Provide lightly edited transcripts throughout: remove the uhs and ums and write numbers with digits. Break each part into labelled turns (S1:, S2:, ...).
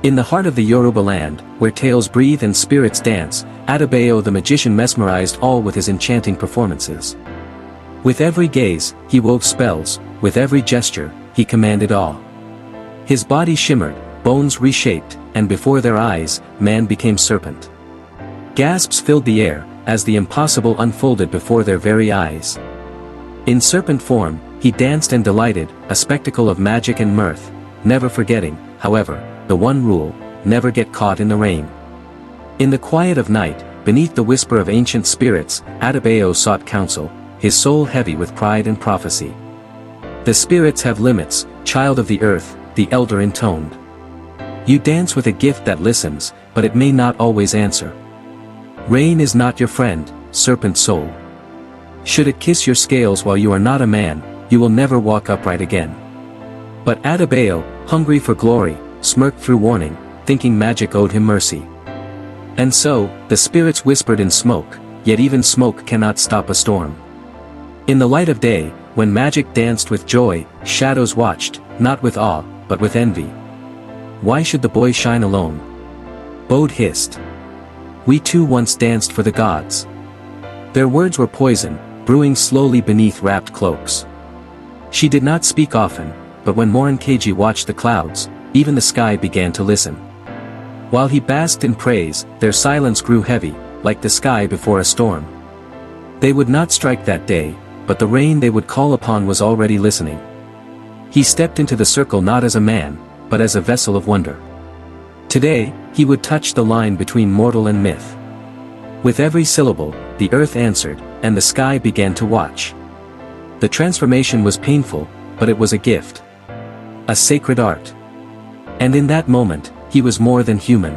S1: In the heart of the Yoruba land, where tales breathe and spirits dance, Adebayo the magician mesmerized all with his enchanting performances. With every gaze, he wove spells, with every gesture, he commanded awe. His body shimmered, bones reshaped, and before their eyes, man became serpent. Gasps filled the air, as the impossible unfolded before their very eyes. In serpent form, he danced and delighted, a spectacle of magic and mirth, never forgetting, however, the one rule: never get caught in the rain. In the quiet of night, beneath the whisper of ancient spirits, Adebayo sought counsel, his soul heavy with pride and prophecy. The spirits have limits, child of the earth, the elder intoned. You dance with a gift that listens, but it may not always answer. Rain is not your friend, serpent soul. Should it kiss your scales while you are not a man, you will never walk upright again. But Adebayo, hungry for glory, smirked through warning, thinking magic owed him mercy. And so, the spirits whispered in smoke, yet even smoke cannot stop a storm. In the light of day, when magic danced with joy, shadows watched, not with awe, but with envy. Why should the boy shine alone? Bode hissed. We too once danced for the gods. Their words were poison, brewing slowly beneath wrapped cloaks. She did not speak often, but when Morinkeji watched the clouds, even the sky began to listen. While he basked in praise, their silence grew heavy, like the sky before a storm. They would not strike that day, but the rain they would call upon was already listening. He stepped into the circle not as a man, but as a vessel of wonder. Today, he would touch the line between mortal and myth. With every syllable, the earth answered, and the sky began to watch. The transformation was painful, but it was a gift. A sacred art. And in that moment, he was more than human.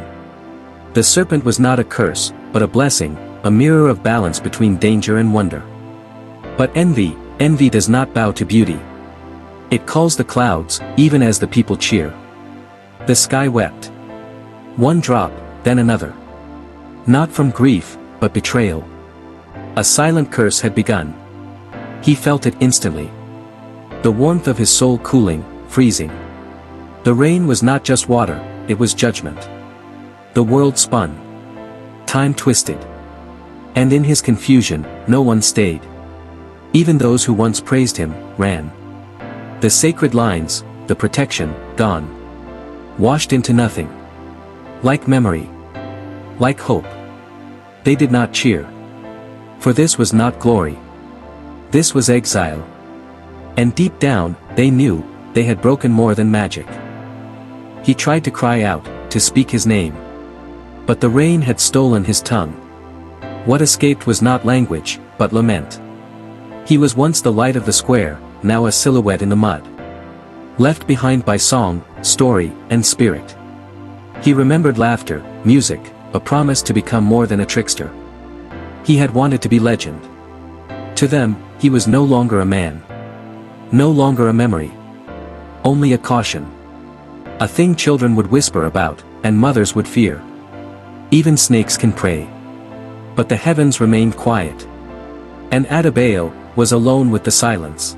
S1: The serpent was not a curse, but a blessing, a mirror of balance between danger and wonder. But envy does not bow to beauty. It calls the clouds, even as the people cheer. The sky wept. One drop, then another. Not from grief, but betrayal. A silent curse had begun. He felt it instantly. The warmth of his soul cooling, freezing. The rain was not just water, it was judgment. The world spun. Time twisted. And in his confusion, no one stayed. Even those who once praised him, ran. The sacred lines, the protection, gone. Washed into nothing. Like memory. Like hope. They did not cheer. For this was not glory. This was exile. And deep down, they knew, they had broken more than magic. He tried to cry out, to speak his name. But the rain had stolen his tongue. What escaped was not language, but lament. He was once the light of the square, now a silhouette in the mud. Left behind by song, story, and spirit. He remembered laughter, music, a promise to become more than a trickster. He had wanted to be legend. To them, he was no longer a man. No longer a memory. Only a caution. A thing children would whisper about, and mothers would fear. Even snakes can pray. But the heavens remained quiet. And Adebayo was alone with the silence.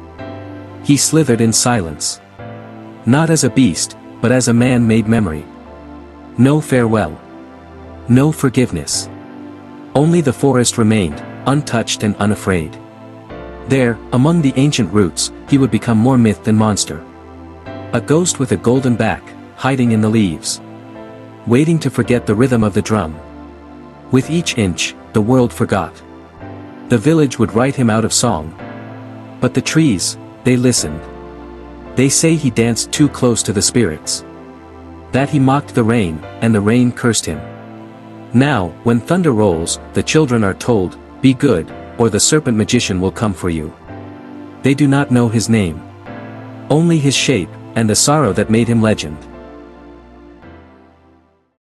S1: He slithered in silence. Not as a beast, but as a man made memory. No farewell. No forgiveness. Only the forest remained, untouched and unafraid. There, among the ancient roots, he would become more myth than monster. A ghost with a golden back, hiding in the leaves. Waiting to forget the rhythm of the drum. With each inch, the world forgot. The village would write him out of song. But the trees, they listened. They say he danced too close to the spirits. That he mocked the rain, and the rain cursed him. Now, when thunder rolls, the children are told, be good, or the serpent magician will come for you. They do not know his name. Only his shape, and the sorrow that made him legend.